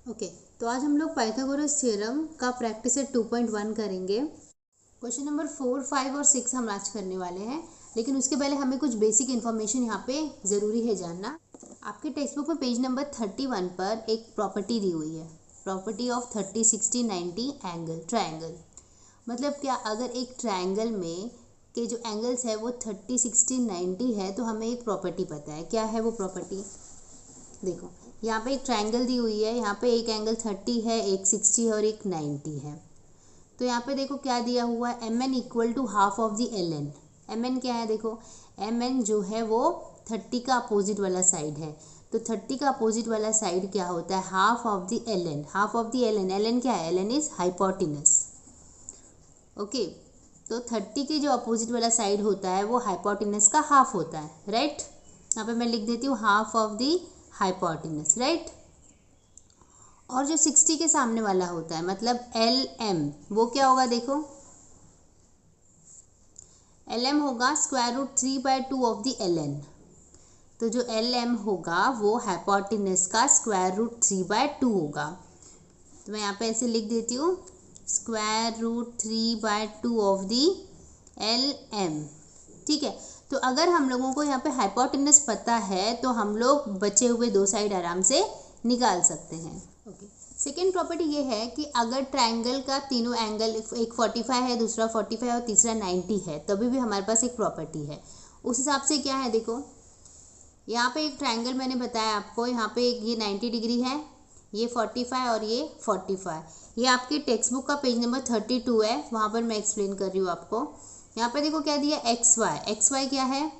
Okay, तो आज हम लोग पाइथागोरस थ्योरम का प्रैक्टिस सेट 2.1 करेंगे। क्वेश्चन नंबर 4, 5 और 6 हम आज करने वाले हैं, लेकिन उसके पहले हमें कुछ बेसिक इन्फॉर्मेशन यहाँ पे ज़रूरी है जानना। आपके टेक्स्ट बुक में पेज नंबर 31 पर एक प्रॉपर्टी दी हुई है, प्रॉपर्टी ऑफ 30, 60, 90 एंगल ट्रायंगल। मतलब क्या, अगर एक ट्रायंगल में के जो एंगल्स है वो 30, 60, 90 है, तो हमें एक प्रॉपर्टी पता है। क्या है वो प्रॉपर्टी? देखो, यहाँ पे एक ट्रायंगल दी हुई है, यहाँ पे एक एंगल 30 है, एक 60 है और एक 90 है। तो यहाँ पे देखो क्या दिया हुआ है, M N equal to half of the L N. M N क्या है? देखो, एम एन जो है वो 30 का अपोजिट वाला साइड है। तो 30 का अपोजिट वाला साइड क्या होता है? Half of the L N. Half of the L N, L N क्या है? L N is hypotenuse. Okay, तो 30 के जो अपोजिट वाला साइड होता है वो हाइपोटिनस का हाफ होता है, राइट। यहाँ पे मैं लिख देती हूँ half of the hypotenuse, right. और जो 60 के सामने वाला होता है, मतलब एल एम, वो क्या होगा? देखो, एल एम होगा square root 3/2 of the L N. तो जो एल एम होगा वो हाइपोटिनस का स्क्वायर रूट 3/2 होगा। तो मैं यहाँ पे ऐसे लिख देती हूँ, square root 3/2 of the L M. ठीक है, तो अगर हम लोगों को यहाँ पे हाइपोटेनस पता है तो हम लोग बचे हुए दो साइड आराम से निकाल सकते हैं। ओके, सेकेंड प्रॉपर्टी ये है कि अगर ट्रायंगल का तीनों एंगल, एक 45 है, दूसरा 45 और तीसरा 90 है, तभी भी हमारे पास एक प्रॉपर्टी है। उस हिसाब से क्या है, देखो यहाँ पे एक ट्रायंगल मैंने बताया आपको, यहाँ पे एक ये 90 डिग्री है, ये 45 और ये 45। ये आपकी टेक्स्ट बुक का पेज नंबर 32 है, वहाँ पर मैं एक्सप्लेन कर रही हूँ आपको। यहाँ पे देखो क्या दिया, एक्स वाई। एक्स वाई क्या है?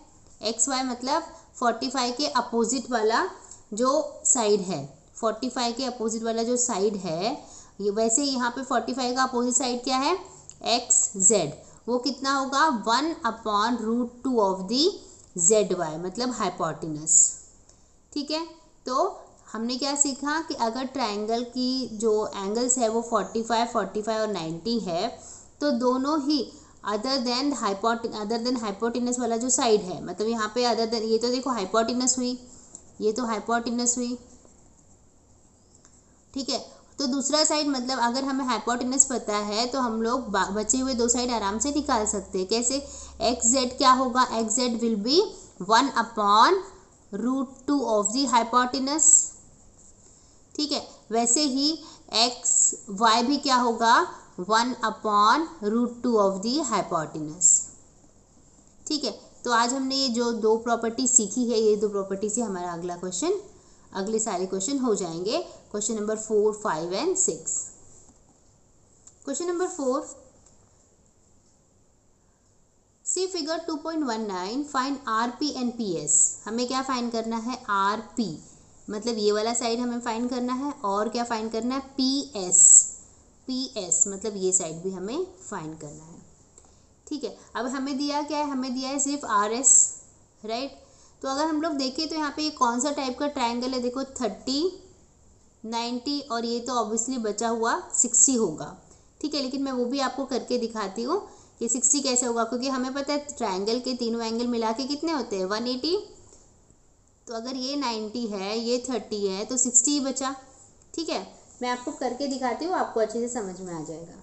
एक्स वाई मतलब 45 के अपोजिट वाला जो साइड है, 45 के अपोजिट वाला जो साइड है, ये वैसे यहाँ पे 45 का अपोजिट साइड क्या है? X Z. वो कितना होगा? 1/√2 ऑफ दी जेड वाई, मतलब हाइपोटिनस। ठीक है, तो हमने क्या सीखा कि अगर ट्रायंगल की जो एंगल्स है वो 45, 45 और 90 है, तो दोनों ही अदर देन हाइपोटिनस वाला जो साइड है, मतलब यहाँ पे अदर देन, ये तो देखो हाइपोटिनस हुई, ये तो हाइपोटिनस हुई, ठीक है। तो दूसरा साइड, मतलब अगर हमें हाइपोटेनस पता है तो हम लोग बचे हुए दो साइड आराम से निकाल सकते हैं। कैसे? एक्स जेड क्या होगा? X Z will be 1/√2 of the hypotenuse. ठीक है, वैसे ही एक्स वाई भी क्या होगा? 1/√2 ऑफ द हाइपोटेनस। ठीक है, तो आज हमने ये जो दो प्रॉपर्टी सीखी है, ये दो प्रॉपर्टी से हमारा अगला क्वेश्चन, अगले सारे क्वेश्चन हो जाएंगे। Question number 4, 5 and 6। Question number 4, see figure 2.19, find R P and P S. हमें क्या फाइंड करना है? आर पी, मतलब ये वाला साइड हमें फाइंड करना है, और क्या फाइंड करना है? P S. पी एस मतलब ये साइड भी हमें फाइंड करना है। ठीक है, अब हमें दिया क्या है? हमें दिया है सिर्फ आर एस, राइट। तो अगर हम लोग देखें तो यहाँ पे ये कौन सा टाइप का ट्रायंगल है? देखो 30, 90 और ये तो ऑब्वियसली बचा हुआ 60 होगा। ठीक है, लेकिन मैं वो भी आपको करके दिखाती हूँ कि 60 कैसे होगा, क्योंकि हमें पता है ट्रायंगल के तीनों एंगल मिला के कितने होते हैं? 180। तो अगर ये 90 है, ये 30 है, तो 60 ही बचा। ठीक है, मैं आपको करके दिखाती हूँ, आपको अच्छे से समझ में आ जाएगा।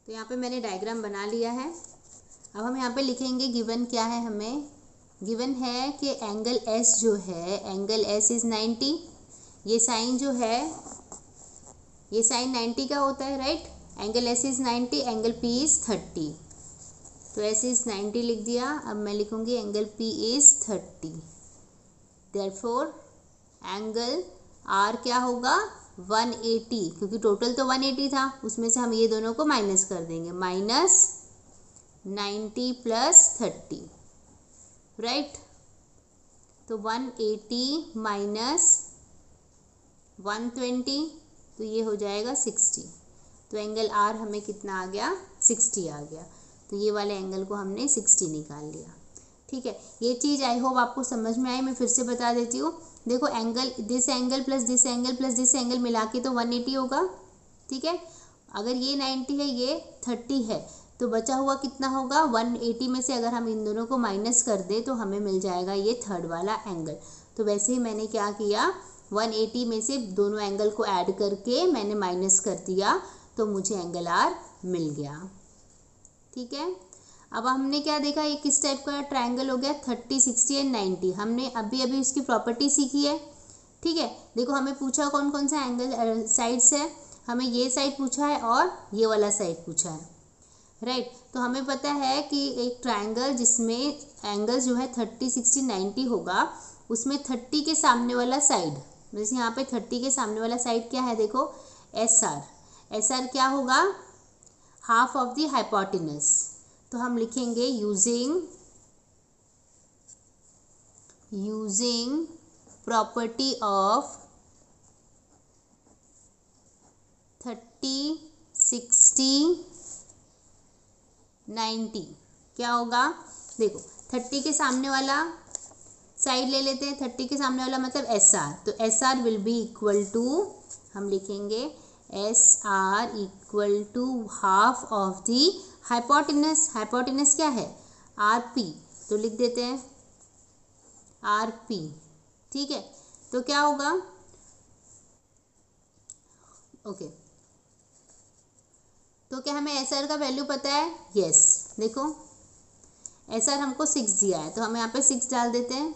तो यहाँ पे मैंने डायग्राम बना लिया है। अब हम यहाँ पे लिखेंगे गिवन क्या है हमें। गिवन है कि एंगल एस जो है, एंगल एस इज़ 90। ये साइन जो है, ये साइन 90 का होता है, right. Angle S is 90, angle P is 30। तो एस इज़ 90 लिख दिया। अब मैं लिखूँगी angle P is 30। Therefore angle R क्या होगा? 180, क्योंकि टोटल तो 180 था, उसमें से हम ये दोनों को माइनस कर देंगे, माइनस 90 प्लस 30, राइट। तो 180 माइनस 120, तो ये हो जाएगा 60। तो एंगल आर हमें कितना आ गया? 60 आ गया। तो ये वाले एंगल को हमने 60 निकाल लिया। ठीक है, ये चीज़ आई होप आपको समझ में आई। मैं फिर से बता देती हूँ। देखो, angle this angle plus this angle plus this angle मिला के तो 180 होगा। ठीक है, अगर ये 90 है, ये 30 है, तो बचा हुआ कितना होगा? 180 में से अगर हम इन दोनों को माइनस कर दें तो हमें मिल जाएगा ये थर्ड वाला एंगल। तो वैसे ही मैंने क्या किया, 180 में से दोनों एंगल को ऐड करके मैंने माइनस कर दिया तो मुझे एंगल आर मिल गया। ठीक है, अब हमने क्या देखा, ये किस टाइप का ट्रायंगल हो गया, 30, 60 एंड 90। हमने अभी अभी उसकी प्रॉपर्टी सीखी है। ठीक है, देखो हमें पूछा कौन कौन सा एंगल साइड्स है, हमें ये साइड पूछा है और ये वाला साइड पूछा है, राइट। तो हमें पता है कि एक ट्रायंगल जिसमें एंगल जो है 30, 60, 90 होगा, उसमें 30 के सामने वाला साइड, जैसे यहाँ पे 30 के सामने वाला साइड क्या है, देखो एस आर। एस आर क्या होगा, हाफ ऑफ द हाइपोटेनस। तो हम लिखेंगे यूजिंग प्रॉपर्टी ऑफ 30, 60, 90 क्या होगा, देखो 30 के सामने वाला साइड ले लेते हैं, 30 के सामने वाला मतलब एस आर, तो S R will be equal to, हम लिखेंगे S R equal to half of the hypotenuse. Hypotenuse क्या है, आर पी, तो लिख देते हैं आर पी। ठीक है, तो क्या होगा, ओके, तो क्या हमें एस आर का वैल्यू पता है, यस। देखो एस आर हमको 6 दिया है, तो हम यहाँ पे 6 डाल देते हैं,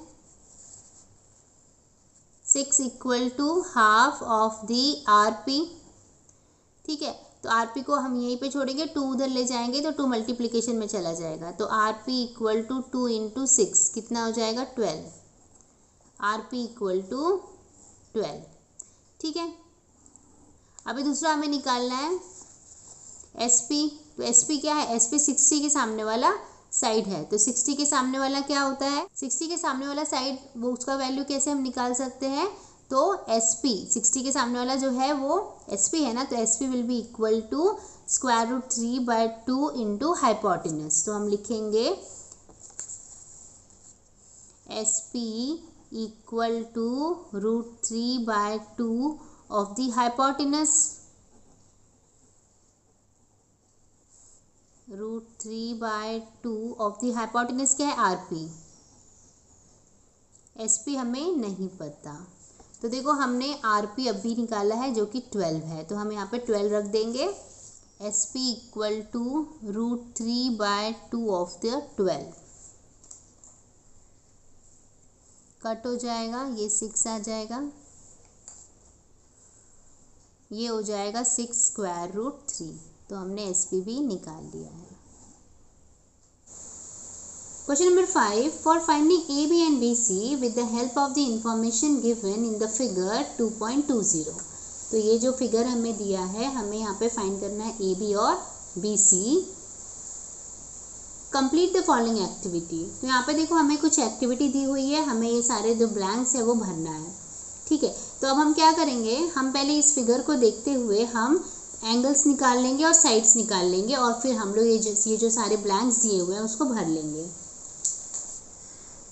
6 equal to half of the R P. ठीक है, तो आर पी को हम यहीं पे छोड़ेंगे, 2 उधर ले जाएंगे तो 2 मल्टीप्लिकेशन में चला जाएगा, तो R P equal to 2 into 6 कितना हो जाएगा, 12। R P equal to 12। ठीक है, अभी दूसरा हमें निकालना है एस पी। तो एस पी क्या है, एस पी 60 के सामने वाला साइड है, तो 60 के सामने वाला क्या होता है, 60 के सामने वाला साइड, वो उसका वैल्यू कैसे हम निकाल सकते हैं, तो एस पी 60 के सामने वाला जो है वो एस पी है ना, तो S P will be equal to √3/2 into hypotenuse. तो हम लिखेंगे S P equal to √3/2 of the hypotenuse, √3/2 of the hypotenuse क्या है, आर पी। एस पी हमें नहीं पता, तो देखो हमने आर पी अभी निकाला है जो कि 12 है, तो हम यहाँ पे 12 रख देंगे। S P equal to √3/2 of the 12, cut हो जाएगा, ये 6 आ जाएगा, ये हो जाएगा 6√3। तो हमने एस पी भी निकाल लिया है। Question number 5. For finding A, B and B, C with the help of the information given in the figure 2.20. तो ये जो फिगर हमें दिया है, हमें यहाँ पे फाइंड करना है A, B और B, C. Complete the following activity. तो यहाँ पे देखो हमें कुछ एक्टिविटी दी हुई है, हमें ये सारे जो ब्लैंक्स है वो भरना है। ठीक है, तो अब हम क्या करेंगे, हम पहले इस फिगर को देखते हुए हम एंगल्स निकाल लेंगे और साइड्स निकाल लेंगे, और फिर हम लोग ये जो सारे ब्लैंक्स दिए हुए हैं उसको भर लेंगे।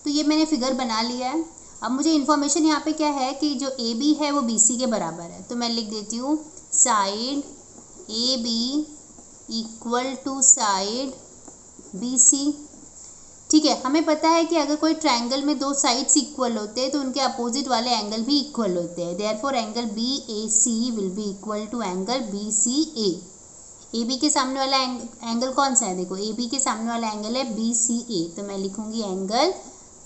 तो ये मैंने फिगर बना लिया है। अब मुझे इन्फॉर्मेशन यहाँ पे क्या है कि जो ए बी है वो बी सी के बराबर है, तो मैं लिख देती हूँ side A B equal to side B C. ठीक है, हमें पता है कि अगर कोई ट्रायंगल में दो साइड्स इक्वल होते हैं तो उनके अपोजिट वाले एंगल भी इक्वल होते हैं। Therefore angle B A C will be equal to angle B C A. A B के सामने वाला एंगल कौन सा है, देखो ए बी के सामने वाला एंगल है बी सी ए, तो मैं लिखूंगी angle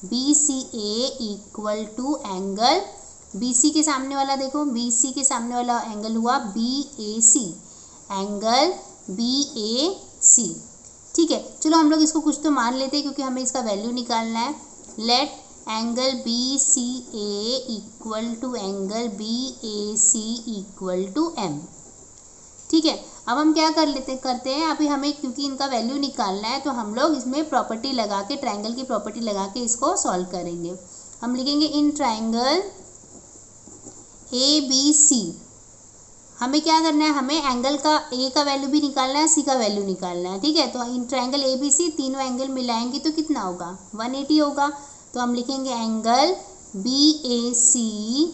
B C A equal to angle B C के सामने वाला, देखो बी सी के सामने वाला एंगल हुआ B A C, angle B A सी। ठीक है, चलो हम लोग इसको कुछ तो मान लेते हैं क्योंकि हमें इसका वैल्यू निकालना है। Let angle B C A equal to angle B A C equal to M. ठीक है, अब हम क्या करते हैं, अभी हमें क्योंकि इनका वैल्यू निकालना है तो हम लोग इसमें प्रॉपर्टी लगा के, ट्रायंगल की प्रॉपर्टी लगा के इसको सॉल्व करेंगे। हम लिखेंगे इन ट्रायंगल ए बी सी, हमें क्या करना है, हमें एंगल का ए का वैल्यू भी निकालना है, सी का वैल्यू निकालना है। ठीक है, तो इन ट्रायंगल ए बी सी तीनों एंगल मिलाएंगे तो कितना होगा, 180 होगा। तो हम लिखेंगे angle B A C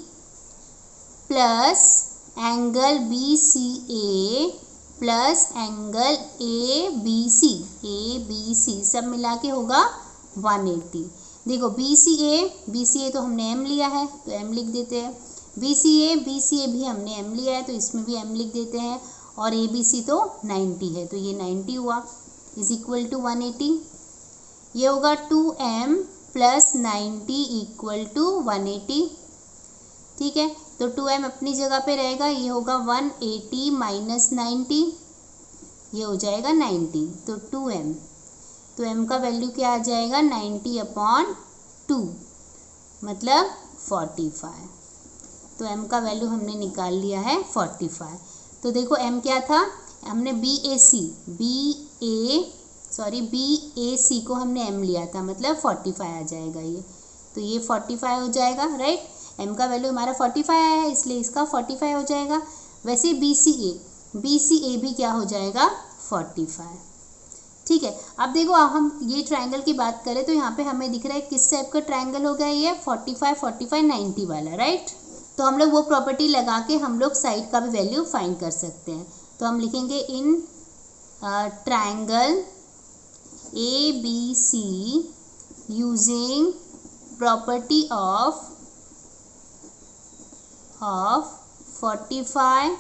plus angle B C A plus angle A B C सब मिला के होगा 180। देखो बी सी ए तो हमने एम लिया है तो एम लिख देते हैं। BCA भी हमने m लिया है तो इसमें भी m लिख देते हैं, और ABC तो 90 है तो ये 90 हुआ, इज इक्वल टू 180। ये होगा 2m प्लस 90 इक्वल टू 180। ठीक है, तो 2m अपनी जगह पे रहेगा, ये होगा 180 माइनस 90, ये हो जाएगा 90, तो 2m, तो m का वैल्यू क्या आ जाएगा 90/2 मतलब 45। तो m का वैल्यू हमने निकाल लिया है 45। तो देखो m क्या था, हमने BAC को हमने m लिया था, मतलब 45 आ जाएगा ये, तो ये 45 हो जाएगा, राइट। m का वैल्यू हमारा 45 आया है इसलिए इसका 45 हो जाएगा। वैसे BCA भी क्या हो जाएगा 45। ठीक है, अब देखो हम ये ट्रायंगल की बात करें तो यहाँ पे हमें दिख रहा है किस टाइप का ट्रायंगल हो गया ये 45 45 90 वाला, राइट। तो हम लोग वो प्रॉपर्टी लगा के हम लोग साइड का भी वैल्यू फाइंड कर सकते हैं। तो हम लिखेंगे in triangle ABC using property of 45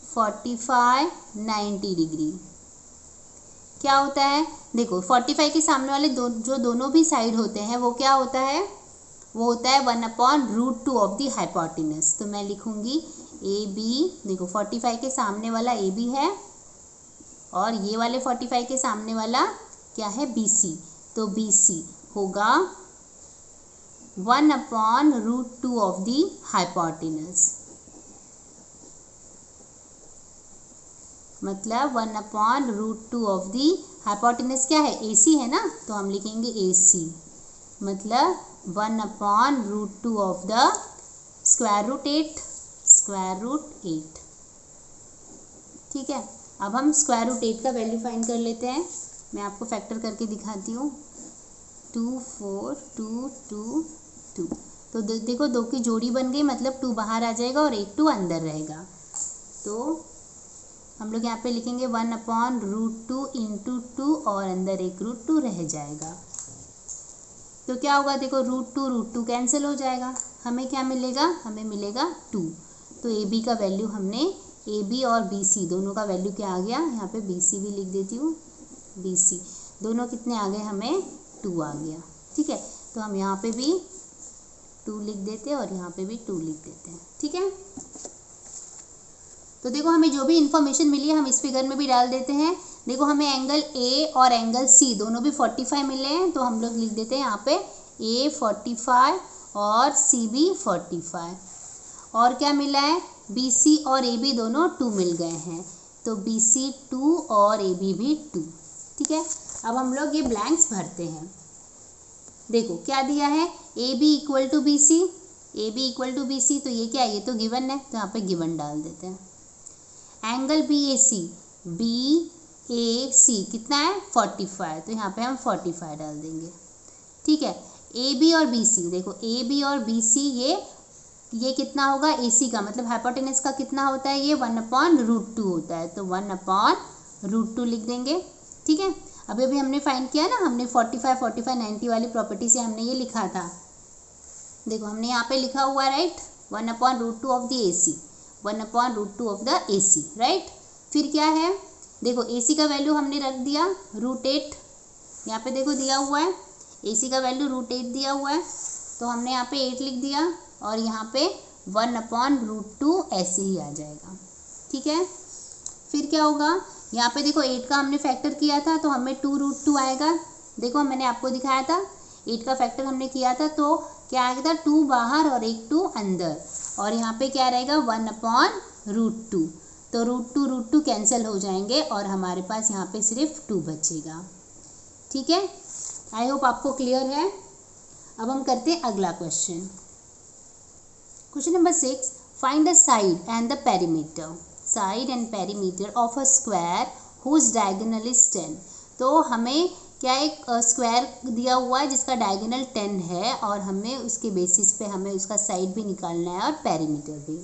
45 90 degree. क्या होता है, देखो 45 के सामने वाले जो दोनों भी साइड होते हैं वो क्या होता है, वो होता है 1/√2 ऑफ द हाइपोटेनस। तो मैं लिखूंगी AB, देखो 45 के सामने वाला AB है और ये वाले 45 के सामने वाला क्या है BC, तो BC होगा 1/√2 ऑफ द हाइपोटेनस, मतलब 1/√2 ऑफ दी हाइपोटेनस क्या है AC है ना, तो हम लिखेंगे AC मतलब 1/√2 ऑफ द स्क्वायर रूट 8। ठीक है, अब हम स्क्वायर रूट 8 का वैल्यू फाइंड कर लेते हैं। मैं आपको फैक्टर करके दिखाती हूँ, 2 4 2 2 2। तो देखो 2 की जोड़ी बन गई, मतलब 2 बाहर आ जाएगा और 1 2 अंदर रहेगा। तो हम लोग यहाँ पे लिखेंगे 1/√2 इंटू 2 और अंदर एक √2 रह जाएगा। तो क्या होगा, देखो √2 कैंसिल हो जाएगा, हमें क्या मिलेगा, हमें मिलेगा 2। तो AB का वैल्यू हमने AB और BC दोनों का वैल्यू क्या आ गया, यहाँ पे BC भी लिख देती हूँ, BC दोनों कितने आ गए, हमें 2 आ गया। ठीक है, तो हम यहाँ पे भी 2 लिख देते हैं और यहाँ पे भी 2 लिख देते हैं। ठीक है, तो देखो हमें जो भी इंफॉर्मेशन मिली है हम इस फिगर में भी डाल देते हैं। देखो हमें एंगल A और एंगल C दोनों भी 45 मिले हैं, तो हम लोग लिख देते हैं यहाँ पे A 45 और C भी 45। और क्या मिला है, BC और AB दोनों 2 मिल गए हैं, तो BC 2 और AB भी 2। ठीक है, अब हम लोग ये ब्लैंक्स भरते हैं। देखो क्या दिया है, AB इक्वल टू BC, तो ये क्या है, ये तो गिवन है, तो यहाँ पे गिवन डाल देते हैं। एंगल BAC कितना है 45, तो यहाँ पे हम 45 डाल देंगे। ठीक है, AB और BC, देखो AB और BC ये कितना होगा, AC का मतलब हाइपोटेनस का कितना होता है, ये 1/√2 होता है, तो 1/√2 लिख देंगे। ठीक है, अभी हमने फाइंड किया ना, हमने 45 45 90 वाली प्रॉपर्टी से हमने ये लिखा था, देखो हमने यहाँ पे लिखा हुआ, right, 1/√2 of the AC, 1/√2 of the AC, right. फिर क्या है, देखो AC का वैल्यू हमने रख दिया √8, यहाँ पे देखो दिया हुआ है AC का वैल्यू √8 दिया हुआ है, तो हमने यहाँ पे 8 लिख दिया और यहाँ पे 1/√2 ऐसे ही आ जाएगा। ठीक है, फिर क्या होगा, यहाँ पे देखो 8 का हमने फैक्टर किया था तो हमें 2√2 आएगा। देखो मैंने आपको दिखाया था 8 का फैक्टर हमने किया था तो क्या आएगा था, 2 बाहर और 1 2 अंदर, और यहाँ पे क्या रहेगा 1/√2, तो √2 कैंसिल हो जाएंगे और हमारे पास यहाँ पे सिर्फ 2 बचेगा। ठीक है, आई होप आपको क्लियर है। अब हम करते हैं अगला question, question number 6, find the side and the perimeter of a square whose diagonal is 10। तो हमें क्या एक स्क्वायर दिया हुआ है जिसका डायगोनल 10 है और हमें उसके बेसिस पे हमें उसका साइड भी निकालना है और पेरीमीटर भी।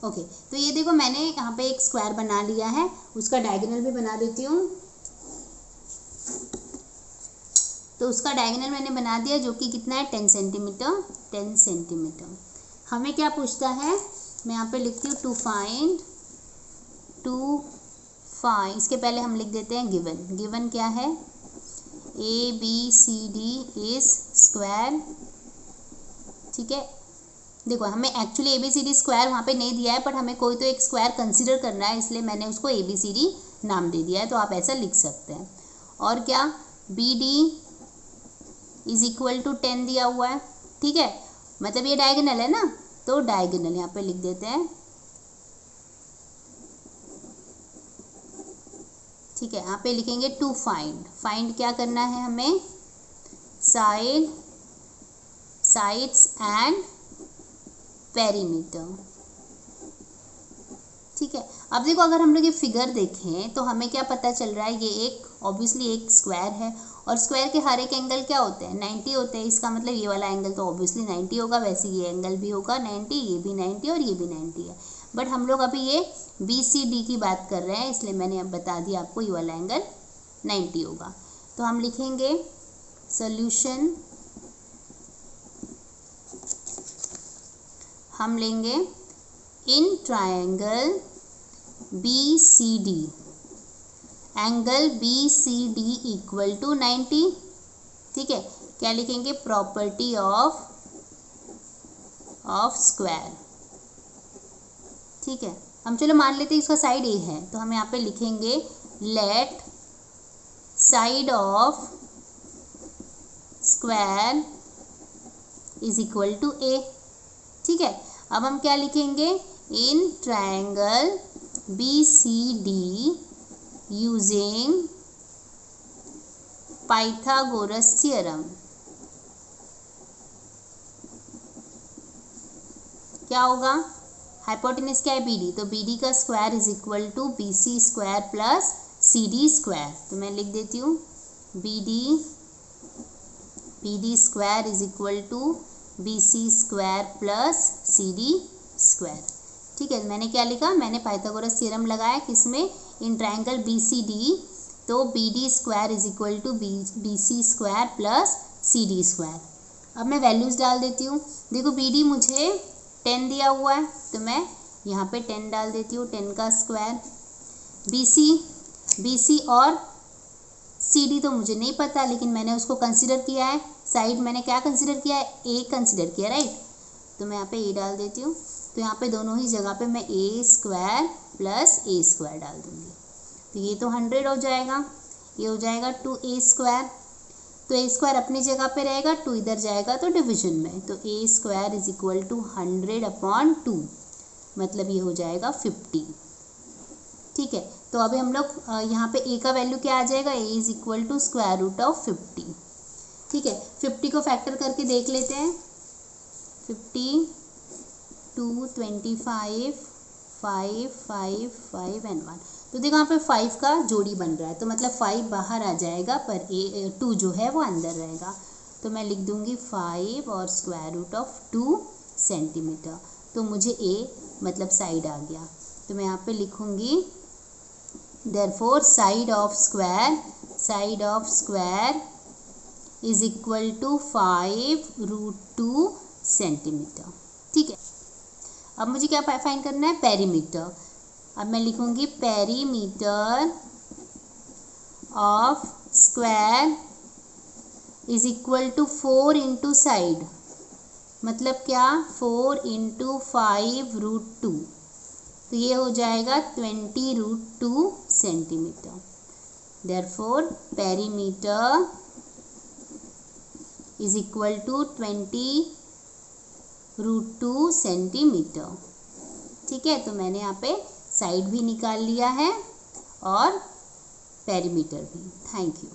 ओके, तो ये देखो मैंने यहाँ पे एक स्क्वायर बना लिया है, उसका डायगोनल भी बना देती हूँ। तो उसका डायगोनल मैंने बना दिया जो कि कितना है 10 सेंटीमीटर। हमें क्या पूछता है, मैं यहाँ पे लिखती हूँ टू फाइंड, इसके पहले हम लिख देते हैं गिवन क्या है, ABCD इज स्क्वायर। ठीक है, देखो हमें एक्चुअली ABCD स्क्वायर वहाँ पे नहीं दिया है, बट हमें कोई तो एक स्क्वायर कंसीडर करना है, इसलिए मैंने उसको ABCD नाम दे दिया है, तो आप ऐसा लिख सकते हैं। और क्या, BD इज इक्वल टू 10 दिया हुआ है। ठीक है, मतलब ये डायगोनल है ना, तो डायगोनल यहाँ पे लिख देते हैं। ठीक है, यहाँ पे लिखेंगे टू फाइंड क्या करना है हमें, साइड्स एंड पेरीमीटर। ठीक है, अब देखो अगर हम लोग ये फिगर देखें तो हमें क्या पता चल रहा है, ये एक ऑब्वियसली एक स्क्वायर है, और स्क्वायर के हर एक एंगल क्या होते हैं, 90 होते हैं। इसका मतलब ये वाला एंगल तो ऑब्वियसली 90 होगा, वैसे ये एंगल भी होगा 90, ये भी 90 और ये भी 90 है। बट हम लोग अभी ये BCD की बात कर रहे हैं, इसलिए मैंने अब बता दिया आपको ये वाला एंगल 90 होगा। तो हम लिखेंगे सोल्यूशन, हम लेंगे in triangle BCD, angle BCD equal to 90। ठीक है, क्या लिखेंगे, प्रॉपर्टी ऑफ स्क्वायर। ठीक है, हम चलो मान लेते हैं इसका साइड A है, तो हम यहाँ पे लिखेंगे let side of square is equal to A। ठीक है, अब हम क्या लिखेंगे, in triangle BCD using Pythagoras theorem. क्या होगा, हाइपोटेनस क्या है, BD, तो BD का square is equal to BC square plus CD square. तो मैं लिख देती हूँ BD square is equal to BC square plus CD square. ठीक है, मैंने क्या लिखा, मैंने पाइथागोरस थ्योरम लगाया किसमें, इन ट्रायंगल BCD, तो BD square is equal to BC square plus CD square. अब मैं वैल्यूज़ डाल देती हूँ। देखो BD मुझे 10 दिया हुआ है, तो मैं यहाँ पे 10 डाल देती हूँ, 10 का स्क्वायर। BC और CD तो मुझे नहीं पता, लेकिन मैंने उसको कंसिडर किया है, साइड मैंने क्या कंसिडर किया है, A कंसिडर किया, राइट। तो मैं यहाँ पे A डाल देती हूँ, तो यहाँ पे दोनों ही जगह पे मैं A square plus A square डाल दूँगी। तो ये तो 100 हो जाएगा, ये हो जाएगा 2A स्क्वायर, तो A स्क्वायर अपनी जगह पे रहेगा, 2 इधर जाएगा तो डिवीजन में, तो A square is equal to 100/2, मतलब ये हो जाएगा 50। ठीक है, तो अभी हम लोग यहाँ पे A का वैल्यू क्या आ जाएगा, A is equal to square root of 50। ठीक है, 50 को फैक्टर करके देख लेते हैं, 50 2 25 5 5 5 एंड 1। तो देखो यहाँ पे 5 का जोड़ी बन रहा है, तो मतलब 5 बाहर आ जाएगा, पर 2 जो है वो अंदर रहेगा। तो मैं लिख दूंगी 5 और स्क्वायर रूट ऑफ 2 सेंटीमीटर। तो मुझे A मतलब साइड आ गया, तो मैं यहाँ पे लिखूंगी therefore side of square is equal to 5√2 centimetre. ठीक है, अब मुझे क्या फाइंड करना है, पेरीमीटर। अब मैं लिखूंगी perimeter of square is equal to 4 into side, मतलब क्या, 4 इंटू 5√2, तो ये हो जाएगा 20√2 centimetre. Therefore perimeter is equal to 20√2 centimetre. ठीक है, तो मैंने यहाँ पे साइड भी निकाल लिया है और पेरीमीटर भी। Thank you.